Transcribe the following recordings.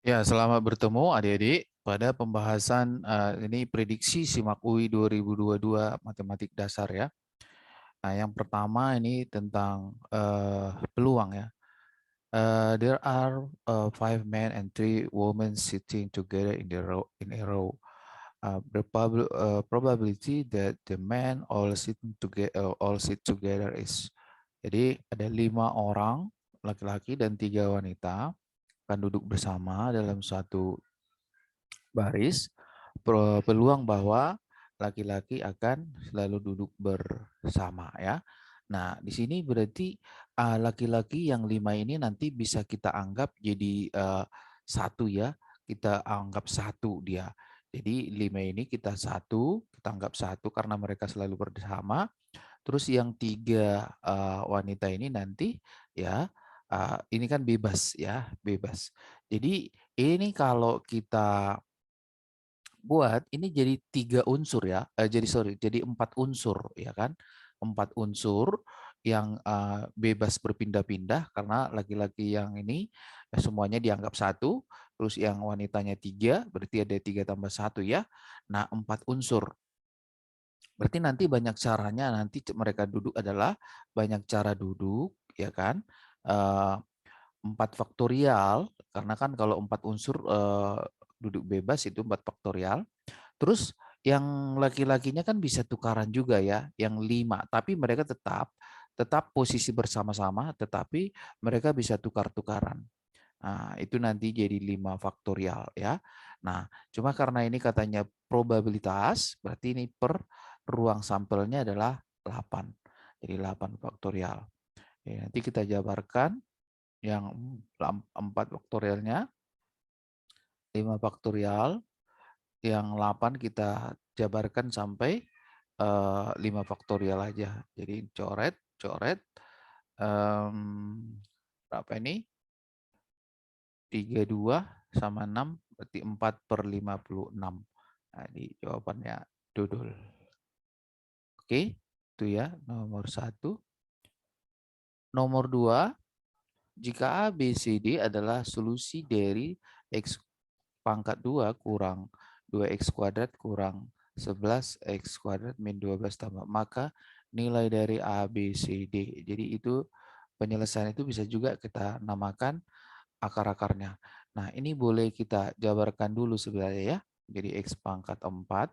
Ya, selamat bertemu adik-adik pada pembahasan ini prediksi SIMAK UI 2022 Matematik Dasar ya. Nah, yang pertama ini tentang peluang ya. There are five men and three women sitting together in a row. Probability that the men all sit together is. Jadi ada 5 orang laki-laki dan 3 wanita akan duduk bersama dalam suatu baris. Peluang bahwa laki-laki akan selalu duduk bersama ya. Nah, di sini berarti laki-laki yang 5 ini nanti bisa kita anggap jadi satu ya. Kita anggap satu dia. Jadi 5 ini kita anggap satu karena mereka selalu bersama. Terus yang 3 wanita ini nanti ya ini kan bebas ya, bebas. Jadi ini kalau kita buat ini jadi 3 unsur ya, jadi 4 unsur ya kan, 4 unsur yang bebas berpindah-pindah karena laki-laki yang ini semuanya dianggap satu, terus yang wanitanya 3, berarti ada 3 tambah 1 ya. Nah 4 unsur. Berarti nanti banyak caranya, nanti mereka duduk adalah banyak cara duduk ya kan. 4 faktorial, karena kan kalau 4 unsur duduk bebas itu 4 faktorial. Terus yang laki-lakinya kan bisa tukaran juga ya, yang 5, tapi mereka tetap posisi bersama-sama, tetapi mereka bisa tukar-tukaran. Nah, itu nanti jadi 5 faktorial ya. Nah, cuma karena ini katanya probabilitas, berarti ini per ruang sampelnya adalah 8. Jadi 8 faktorial. Ya, nanti kita jabarkan yang 4 faktorialnya, 5 faktorial, yang 8 kita jabarkan sampai 5 faktorial aja. Jadi coret berapa ini? 32 sama 6 berarti 4/56. Nah, di jawabannya dodol. Oke, itu ya nomor 1. Nomor 2, jika A, B, C, D adalah solusi dari X pangkat 2 kurang 2x kuadrat kurang 11x kuadrat min 12 tambah, maka nilai dari A, B, C, D. Jadi itu penyelesaian itu bisa juga kita namakan akar-akarnya. Nah, ini boleh kita jabarkan dulu sebenarnya ya. Jadi X pangkat 4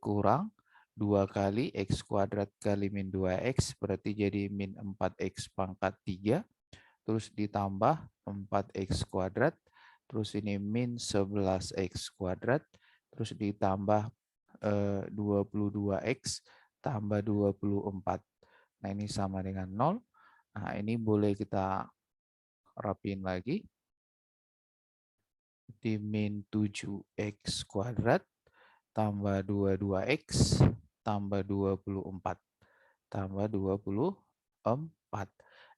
kurang 2 kali X kuadrat kali min 2X, berarti jadi min 4X pangkat 3, terus ditambah 4X kuadrat, terus ini min 11X kuadrat, terus ditambah 22X tambah 24. Nah, ini sama dengan 0. Nah, ini boleh kita rapiin lagi. Di min 7x kuadrat tambah 22x tambah 24 tambah 24.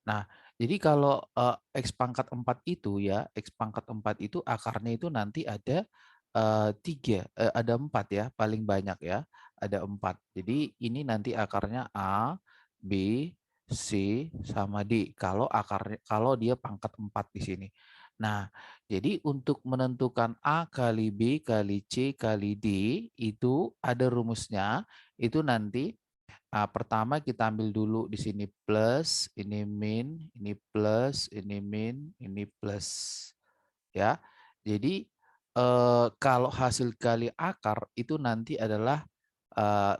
Nah, jadi kalau x pangkat 4 itu ya, x pangkat 4 itu akarnya itu nanti ada 3, ada 4 ya, paling banyak ya, ada 4. Jadi ini nanti akarnya A, B, C, sama D. Kalau dia pangkat 4 di sini. Nah, jadi untuk menentukan A kali B kali C kali D itu ada rumusnya. Itu nanti pertama kita ambil dulu di sini plus, ini min, ini plus, ini min, ini plus. Ya. Jadi kalau hasil kali akar itu nanti adalah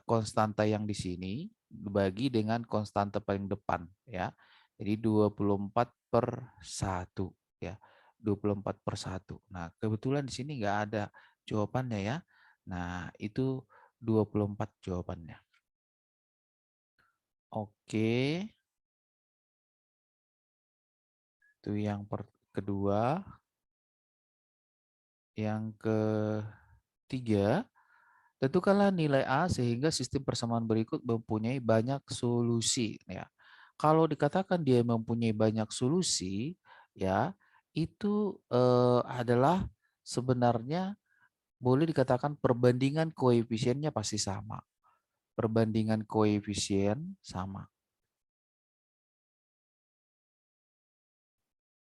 konstanta yang di sini dibagi dengan konstanta paling depan ya. Jadi 24/1 ya. 24/1. Nah, kebetulan di sini nggak ada jawabannya ya. Nah, itu 24 jawabannya. Oke, itu yang kedua. Yang ketiga, tentukanlah nilai A sehingga sistem persamaan berikut mempunyai banyak solusi. Ya, kalau dikatakan dia mempunyai banyak solusi, ya itu adalah sebenarnya boleh dikatakan perbandingan koefisiennya pasti sama. Perbandingan koefisien sama.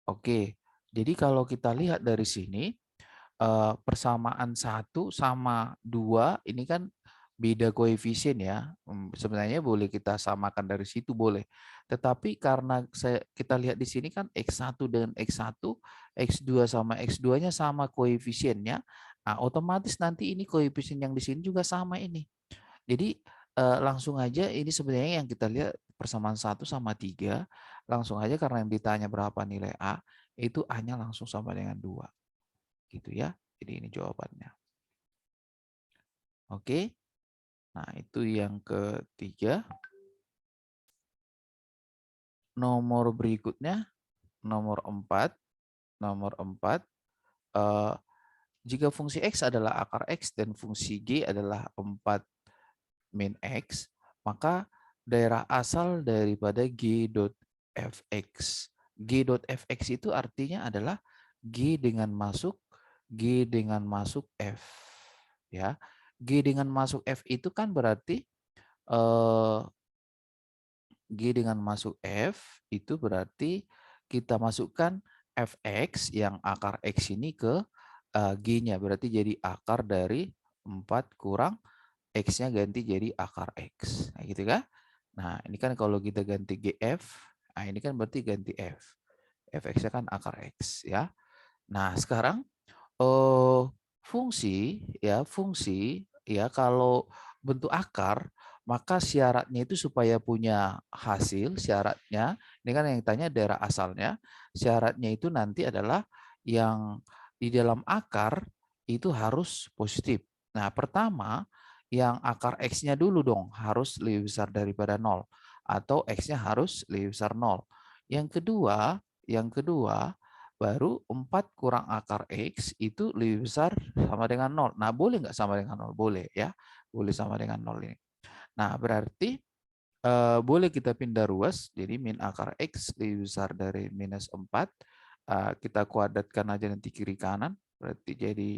Oke, jadi kalau kita lihat dari sini, persamaan 1 sama 2 ini kan beda koefisien ya. Sebenarnya boleh kita samakan dari situ boleh. Tetapi karena kita lihat di sini kan X1 dengan X1, X2 sama X2-nya sama koefisiennya. Nah, otomatis nanti ini koefisien yang di sini juga sama ini. Jadi langsung aja ini sebenarnya yang kita lihat persamaan 1 sama 3, langsung aja karena yang ditanya berapa nilai A, itu A-nya langsung sama dengan 2. Gitu ya. Jadi ini jawabannya. Oke. Nah, itu yang ketiga. Nomor berikutnya, nomor 4. Nomor 4. Jika fungsi X adalah akar X dan fungsi G adalah 4 min X, maka daerah asal daripada G.fx. G.fx itu artinya adalah G dengan masuk F. Ya. G dengan masuk F itu kan berarti G dengan masuk F itu berarti kita masukkan Fx yang akar X ini ke G-nya. Berarti jadi akar dari 4 kurang X-nya ganti jadi akar X. Nah, gitu kan? Nah, ini kan kalau kita ganti GF, nah ini kan berarti ganti F. Fx-nya kan akar X. Ya. Nah, sekarang fungsi ya kalau bentuk akar maka syaratnya itu supaya punya hasil syaratnya ini kan yang tanya daerah asalnya syaratnya itu nanti adalah yang di dalam akar itu harus positif. Nah, pertama yang akar X-nya dulu dong harus lebih besar daripada 0 atau X-nya harus lebih besar 0. Yang kedua baru 4 kurang akar X itu lebih besar sama dengan 0. Nah, boleh nggak sama dengan 0? Boleh ya. Boleh sama dengan 0 ini. Nah, berarti boleh kita pindah ruas. Jadi min akar X lebih besar dari minus 4. Kita kuadratkan aja nanti kiri kanan. Berarti jadi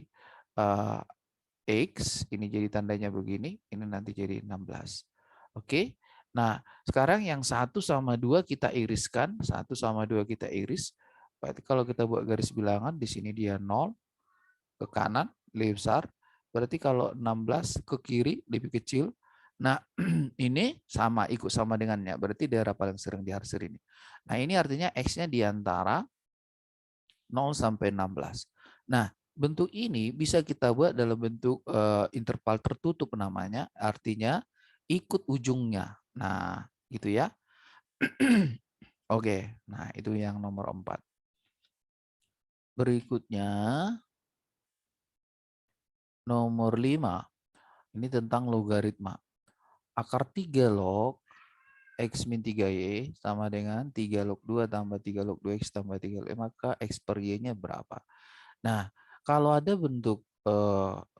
X, ini jadi tandanya begini. Ini nanti jadi 16. Oke. Nah, sekarang yang 1 sama 2 kita iriskan. 1 sama 2 kita iris. Berarti kalau kita buat garis bilangan, di sini dia 0, ke kanan lebih besar. Berarti kalau 16 ke kiri lebih kecil. Nah, ini sama, ikut sama dengannya. Berarti daerah paling sering diharsir ini. Nah, ini artinya X-nya di antara 0 sampai 16. Nah, bentuk ini bisa kita buat dalam bentuk interval tertutup namanya. Artinya ikut ujungnya. Nah, gitu ya. Oke, nah itu yang nomor 4. Berikutnya, nomor 5. Ini tentang logaritma. Akar 3 log X min 3Y sama dengan 3 log 2 tambah 3 log 2X tambah 3 log Y, maka X per Y-nya berapa? Nah, kalau ada bentuk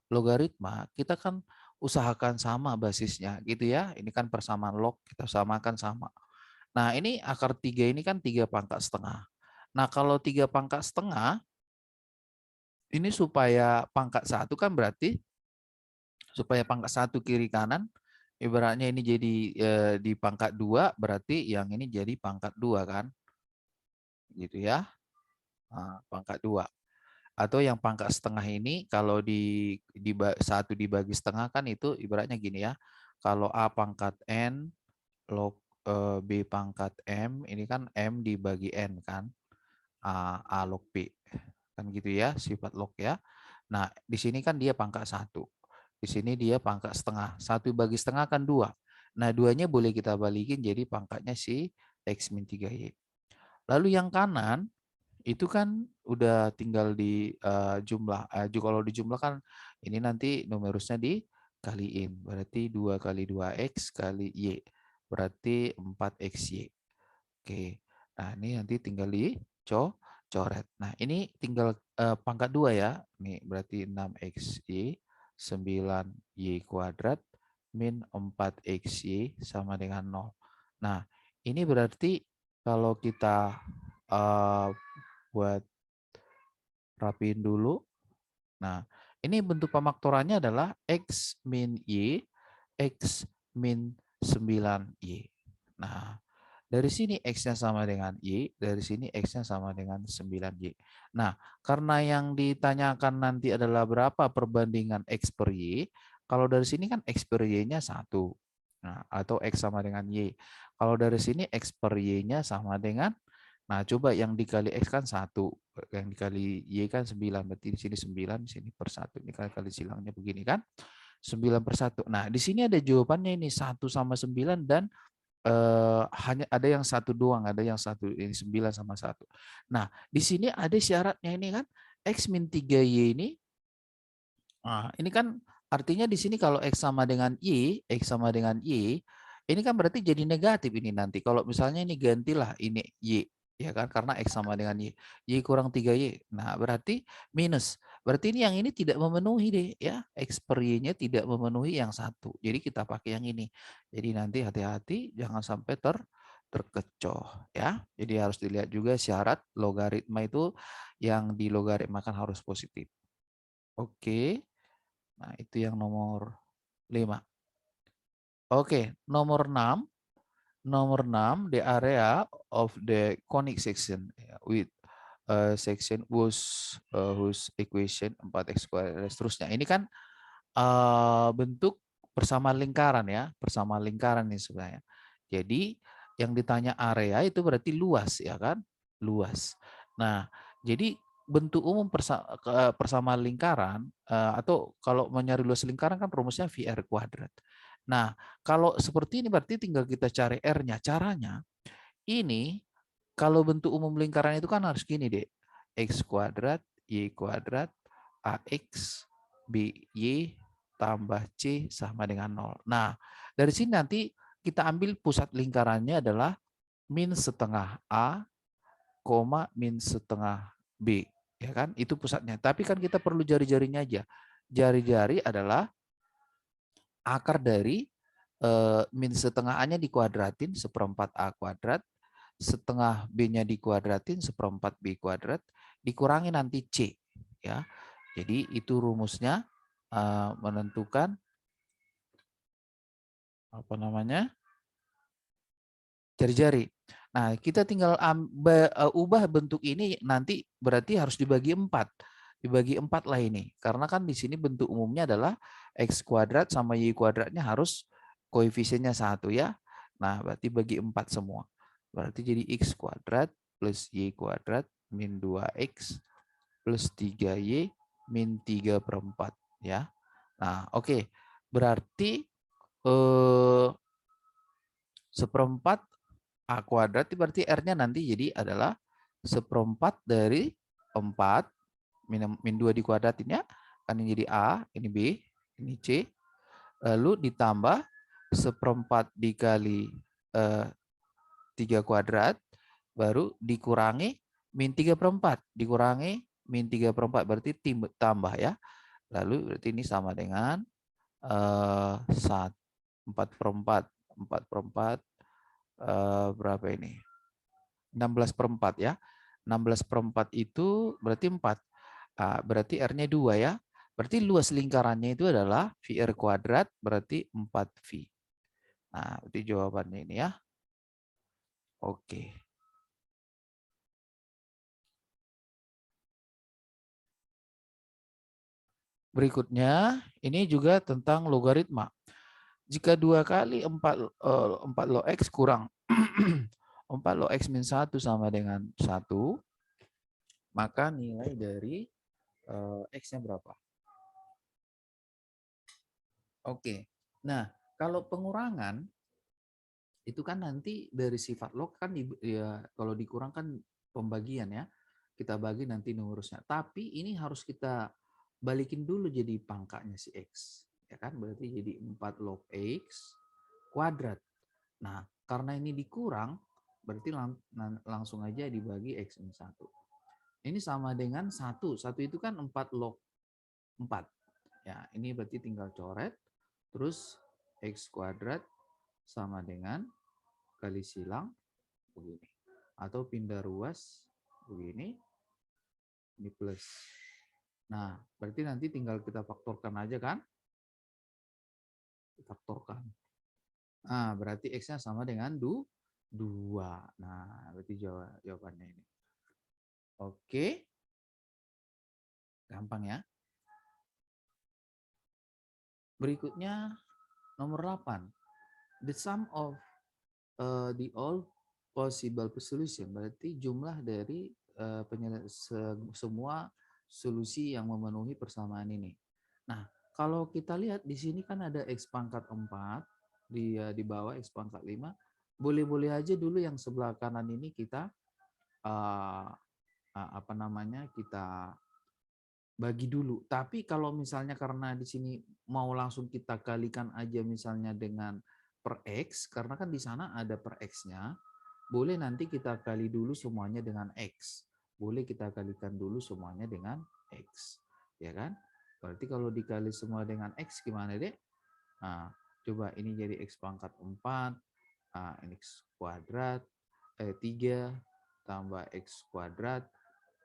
logaritma, kita kan usahakan sama basisnya gitu ya. Ini kan persamaan log, kita samakan sama. Nah, ini akar 3 ini kan 3 pangkat setengah. Nah, kalau 3 pangkat setengah, ini supaya pangkat 1 kan berarti supaya pangkat 1 kiri kanan, ibaratnya ini jadi di pangkat 2, berarti yang ini jadi pangkat 2 kan. Gitu ya. Nah, pangkat 2. Atau yang pangkat setengah ini kalau di 1 dibagi setengah kan itu ibaratnya gini ya. Kalau A pangkat N log B pangkat M, ini kan M dibagi N kan. A log B. Kan gitu ya, sifat log ya. Nah, di sini kan dia pangkat 1. Di sini dia pangkat setengah. 1 bagi setengah kan 2. Nah, 2-nya boleh kita balikin jadi pangkatnya si X min 3Y. Lalu yang kanan, itu kan udah tinggal di jumlah. Kalau dijumlah kan ini nanti numerusnya dikaliin. Berarti 2 kali 2X kali Y. Berarti 4XY. Oke. Nah, ini nanti tinggal dicoret. Nah, ini tinggal pangkat 2 ya. Nih, berarti 6XY 9Y kuadrat min 4XY sama dengan 0. Nah, ini berarti kalau kita buat rapiin dulu. Nah, ini bentuk pemaktorannya adalah X min Y, X min 9Y. Nah, Dari sini X-nya sama dengan Y, dari sini X-nya sama dengan 9Y. Nah, karena yang ditanyakan nanti adalah berapa perbandingan X per Y, kalau dari sini kan X per Y-nya 1. Nah, atau X sama dengan Y. Kalau dari sini X per Y-nya sama dengan, nah coba yang dikali X kan 1, yang dikali Y kan 9, berarti di sini 9, di sini per 1. Ini kali silangnya begini kan, 9 per 1. Nah, di sini ada jawabannya ini, 1 sama 9 dan hanya ada yang satu doang, ada yang satu ini 9 sama 1. Nah, di sini ada syaratnya ini kan, X min 3Y ini, ini kan artinya di sini kalau X sama dengan Y, X sama dengan Y, ini kan berarti jadi negatif ini nanti. Kalau misalnya ini gantilah ini Y, ya kan, karena X sama dengan Y. Y kurang 3Y. Nah, berarti minus. Berarti ini yang ini tidak memenuhi deh ya. X per Y-nya tidak memenuhi yang satu. Jadi kita pakai yang ini. Jadi nanti hati-hati jangan sampai terkecoh ya. Jadi harus dilihat juga syarat logaritma itu yang dilogaritmakan harus positif. Oke. Nah, itu yang nomor 5. Oke, nomor 6. Nomor 6, the area of the conic section with section whose equation 4x squared dan seterusnya. Ini kan bentuk persamaan lingkaran ya, persamaan lingkaran nih sebenarnya. Jadi yang ditanya area itu berarti luas ya kan? Luas. Nah, jadi bentuk umum persamaan lingkaran atau kalau mau nyari luas lingkaran kan rumusnya VR kuadrat. Nah, kalau seperti ini berarti tinggal kita cari R-nya. Caranya ini kalau bentuk umum lingkaran itu kan harus gini deh. X kuadrat, Y kuadrat, AX, BY tambah C sama dengan 0. Nah, dari sini nanti kita ambil pusat lingkarannya adalah min setengah A, min setengah B. Ya kan? Itu pusatnya. Tapi kan kita perlu jari-jarinya aja. Jari-jari adalah akar dari min setengah A-nya dikuadratin, seperempat A kuadrat, setengah B-nya dikuadratin, seperempat B kuadrat, dikurangi nanti C. Ya. Jadi itu rumusnya menentukan apa namanya jari-jari. Nah, kita tinggal ubah bentuk ini nanti berarti harus dibagi 4. Dibagi 4 lah ini. Karena kan di sini bentuk umumnya adalah X kuadrat sama Y kuadratnya harus koefisiennya 1 ya. Nah, berarti bagi 4 semua. Berarti jadi X kuadrat plus Y kuadrat min 2X plus 3Y min 3 per 4 ya. Nah, oke. Berarti seperempat A kuadrat berarti R-nya nanti jadi adalah seperempat dari 4 min 2 dikuadratin ya. Kan ini jadi A, ini B, ini C. Lalu ditambah seperempat dikali 3 kuadrat, baru dikurangi min 3 per 4. Dikurangi min 3 per 4 berarti tambah ya. Lalu berarti ini sama dengan 4 per 4. 4 per 4 berapa ini? 16 per 4 ya. 16 per 4 itu berarti 4. Berarti R-nya 2 ya. Berarti luas lingkarannya itu adalah VR kuadrat berarti 4V. Nah, itu jawabannya ini ya. Oke. Berikutnya, ini juga tentang logaritma. Jika 2 kali 4 log X kurang 4 log X min 1 sama dengan 1, maka nilai dari X-nya berapa? Oke. Nah, kalau pengurangan itu kan nanti dari sifat log kan ya kalau dikurang kan pembagian ya. Kita bagi nanti numerusnya. Tapi ini harus kita balikin dulu jadi pangkanya si X. Ya kan? Berarti jadi 4 log X kuadrat. Nah, karena ini dikurang, berarti langsung aja dibagi X min 1. Ini sama dengan 1. 1 itu kan 4 log 4. Ya, ini berarti tinggal coret. Terus X kuadrat sama dengan kali silang begini. Atau pindah ruas begini. Ini plus. Nah, berarti nanti tinggal kita faktorkan aja kan? Faktorkan. Nah, berarti X-nya sama dengan 2. Nah, berarti jawabannya ini. Oke, gampang ya. Berikutnya nomor 8. The sum of the all possible solution, berarti jumlah dari semua solusi yang memenuhi persamaan ini. Nah, kalau kita lihat di sini kan ada X pangkat 4, di bawah X pangkat 5, boleh-boleh aja dulu yang sebelah kanan ini kita apa namanya, kita bagi dulu. Tapi kalau misalnya karena di sini mau langsung kita kalikan aja misalnya dengan per X, karena kan di sana ada per X-nya, boleh nanti kita kali dulu semuanya dengan X. Boleh kita kalikan dulu semuanya dengan X. Ya kan? Berarti kalau dikali semua dengan X gimana, Dek? Nah, coba ini jadi X pangkat 4, ini X kuadrat, 3 tambah X kuadrat,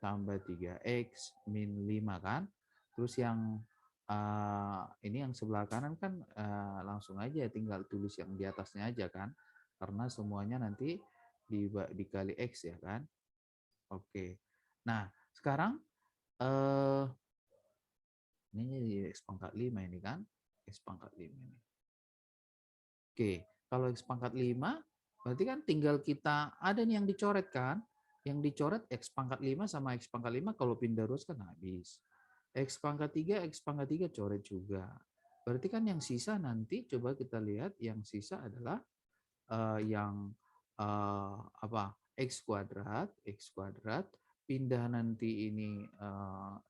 tambah 3x min 5 kan. Terus yang ini yang sebelah kanan kan langsung aja tinggal tulis yang di atasnya aja kan. Karena semuanya nanti dikali x ya kan. Oke. Nah, sekarang ini jadi x pangkat 5 ini kan. X pangkat 5 ini. Oke, kalau X pangkat 5, berarti kan tinggal kita, ada nih yang dicoret kan? Yang dicoret X pangkat 5 sama X pangkat 5 kalau pindah ruas kan habis. X pangkat 3, X pangkat 3 coret juga. Berarti kan yang sisa nanti, coba kita lihat, yang sisa adalah yang apa? X kuadrat, pindah nanti ini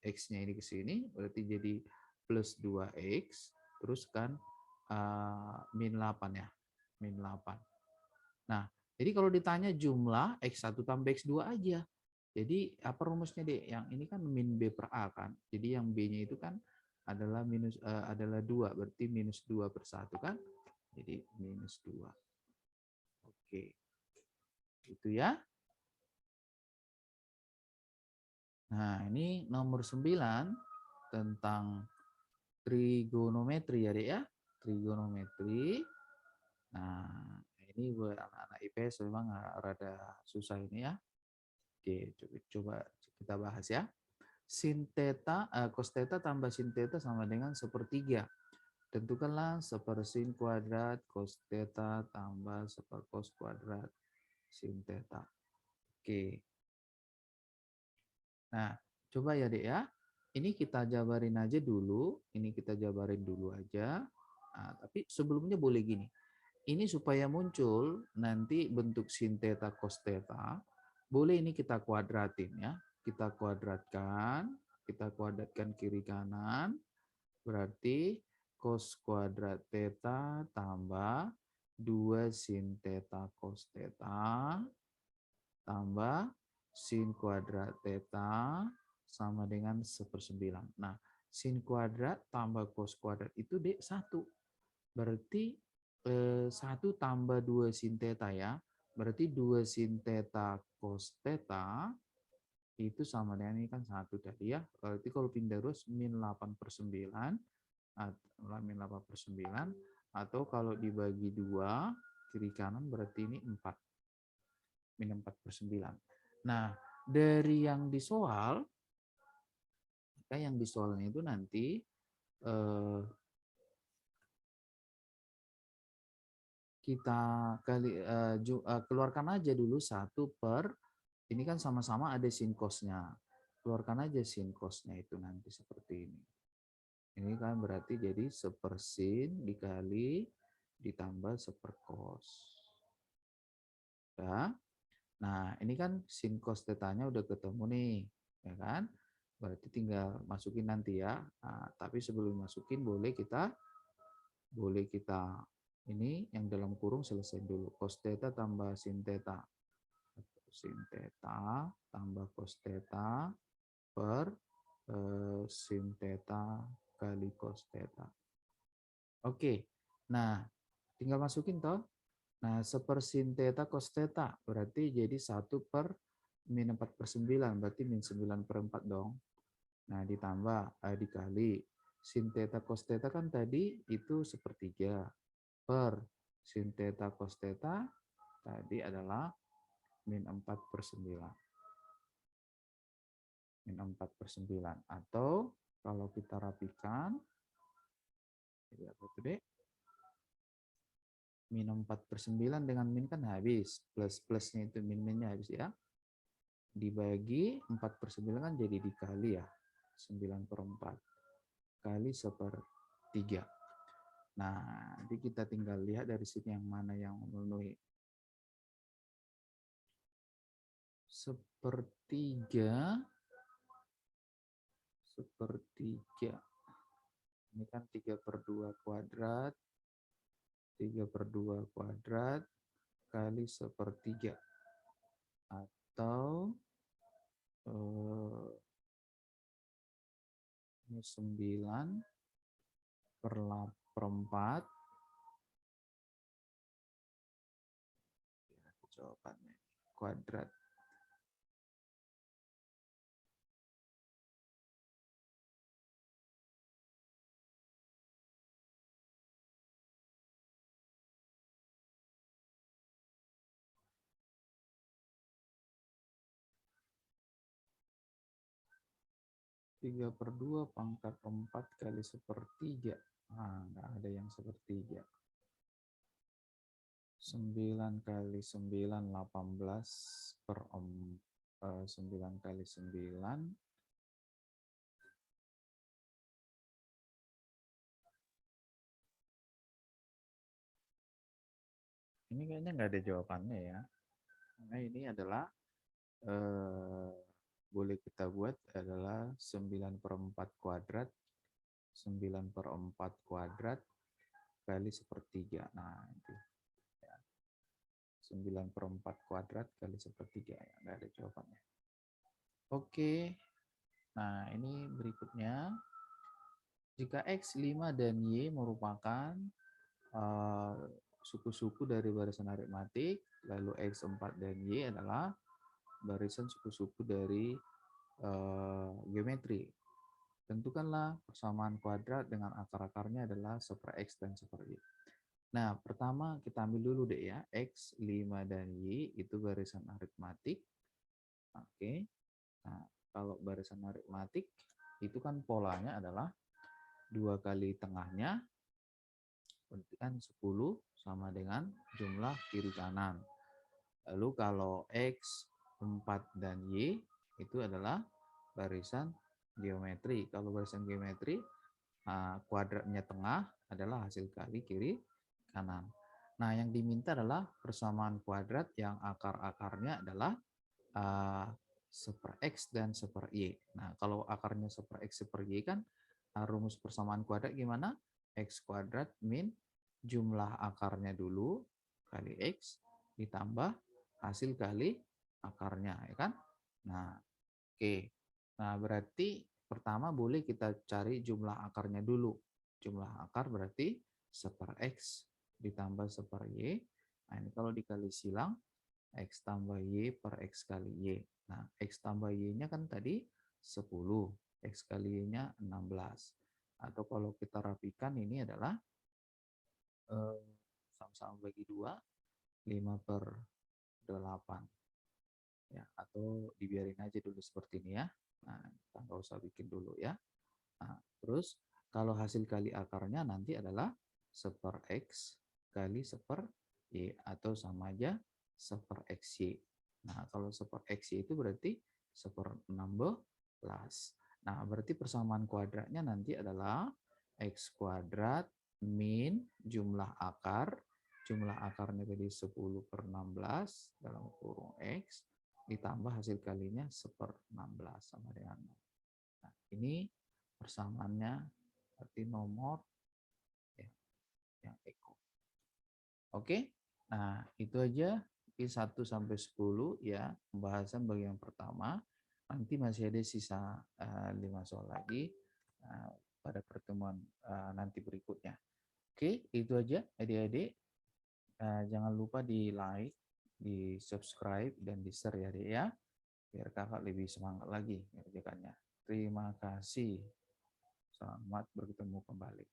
X-nya ini ke sini, berarti jadi plus 2X, terus kan min 8 ya, min 8. Nah, jadi kalau ditanya jumlah X1 tambah X2 aja. Jadi apa rumusnya, Dek? Yang ini kan min B per A kan. Jadi yang B-nya itu kan adalah adalah 2, berarti minus 2 per 1 kan. Jadi minus 2. Oke. Itu ya. Nah, ini nomor 9 tentang trigonometri ya, Dek ya. Trigonometri. Nah, ini buat anak-anak IPS memang rada susah ini ya. Oke, coba kita bahas ya. Sin theta, cos theta tambah sin theta sama dengan sepertiga. Tentukanlah sepersin kuadrat cos theta tambah sepercos kuadrat sin theta. Oke. Nah, coba ya, Dek ya. Ini kita jabarin aja dulu. Ini kita jabarin dulu aja. Nah, tapi sebelumnya boleh gini. Ini supaya muncul nanti bentuk sin theta cos theta, boleh ini kita kuadratin ya. Kita kuadratkan kiri kanan, berarti cos kuadrat theta tambah 2 sin theta cos theta tambah sin kuadrat theta sama dengan 1/9. Nah, sin kuadrat tambah cos kuadrat itu D 1. Berarti 1 tambah 2 sin theta ya. Berarti 2 sin theta cos theta itu sama dengan ini kan 1 tadi ya. Berarti kalau pindah ruas min 8/9, min 8/9, atau kalau dibagi 2 kiri kanan berarti ini 4, min 4/9. Nah, dari yang disoal, maka yang disoalnya itu nanti kita keluarkan aja dulu 1 per, ini kan sama-sama ada sin cosnya. Keluarkan aja sin cosnya itu nanti seperti ini. Ini kan berarti jadi sepersin dikali ditambah sepercos. Ya. Nah, ini kan sin cos tetanya udah ketemu nih, ya kan? Berarti tinggal masukin nanti ya. Nah, tapi sebelum masukin boleh kita ini yang dalam kurung selesai dulu. Cos theta tambah sin theta. Sin theta tambah cos theta per sin theta kali cos theta. Oke, nah tinggal masukin toh. Nah, sepersin theta cos theta berarti jadi 1 per min 4/9, berarti min 9/4 dong. Nah, dikali sin theta cos theta kan tadi itu sepertiga per sin theta cos theta tadi adalah min 4/9. Min 4/9. Atau kalau kita rapikan, jadi apa itu, Dek? Min 4/9 dengan min kan habis. Plus-plusnya itu min-minnya habis ya. Dibagi 4/9 kan jadi dikali ya. 9/4. Kali 1/3. Nah, nanti kita tinggal lihat dari sini yang mana yang memenuhi. 1/3. 1/3. Ini kan 3/2 kuadrat. 3/2 kuadrat kali 1/3. Atau ini 9/4. Jawabannya kuadrat. 3/2 pangkat 4 kali 1/3. Nah, nggak ada yang 1/3. 9 kali 9, 18 9 kali 9. Ini kayaknya nggak ada jawabannya ya. Karena ini adalah boleh kita buat adalah 9/4 kuadrat. 9/4 kuadrat kali 1/3. Nah, itu. 9/4 kuadrat kali 1/3. Ya, nggak ada jawabannya. Oke. Nah, ini berikutnya. Jika X, 5, dan Y merupakan suku-suku dari barisan aritmatik, lalu X, 4, dan Y adalah barisan suku-suku dari geometri. Tentukanlah persamaan kuadrat dengan akar-akarnya adalah 1/X dan 1/Y. Nah, pertama kita ambil dulu deh ya, X, 5, dan Y itu barisan aritmatik. Oke. Nah, kalau barisan aritmatik itu kan polanya adalah 2 kali tengahnya, berarti kan 10 sama dengan jumlah kiri kanan. Lalu kalau X, 4, dan Y itu adalah barisan geometri. Kalau barisan geometri, kuadratnya tengah adalah hasil kali kiri kanan. Nah, yang diminta adalah persamaan kuadrat yang akar-akarnya adalah 1/X dan 1/Y. Nah, kalau akarnya 1/X 1/Y kan rumus persamaan kuadrat gimana? X kuadrat min jumlah akarnya dulu kali X ditambah hasil kali akarnya, ya kan? Nah, oke. Nah, berarti pertama boleh kita cari jumlah akarnya dulu. Jumlah akar berarti 1/X ditambah 1/Y. Nah, ini kalau dikali silang, X tambah Y per X kali Y. Nah, X tambah Y-nya kan tadi 10. X kali Y-nya 16. Atau kalau kita rapikan ini adalah sama-sama bagi 2, 5/8. Ya, atau dibiarin aja dulu seperti ini ya. Nah, kita nggak usah bikin dulu ya. Nah, terus kalau hasil kali akarnya nanti adalah 1/X kali 1/Y atau sama aja 1/XY. Nah, kalau 1/XY itu berarti 1/16. Nah, berarti persamaan kuadratnya nanti adalah X kuadrat min jumlah akar. Jumlah akarnya tadi 10/16 dalam kurung X ditambah hasil kalinya 1/16 sama dengan 0. Nah, ini persamaannya berarti nomor ya, yang eko. Oke, nah itu aja I1 sampai 10 ya pembahasan bagian pertama. Nanti masih ada sisa 5 soal lagi pada pertemuan nanti berikutnya. Oke, itu aja adik-adik. Jangan lupa di like, di subscribe, dan di share ya adik ya. Biar kakak lebih semangat lagi mengerjakannya. Terima kasih. Selamat bertemu kembali.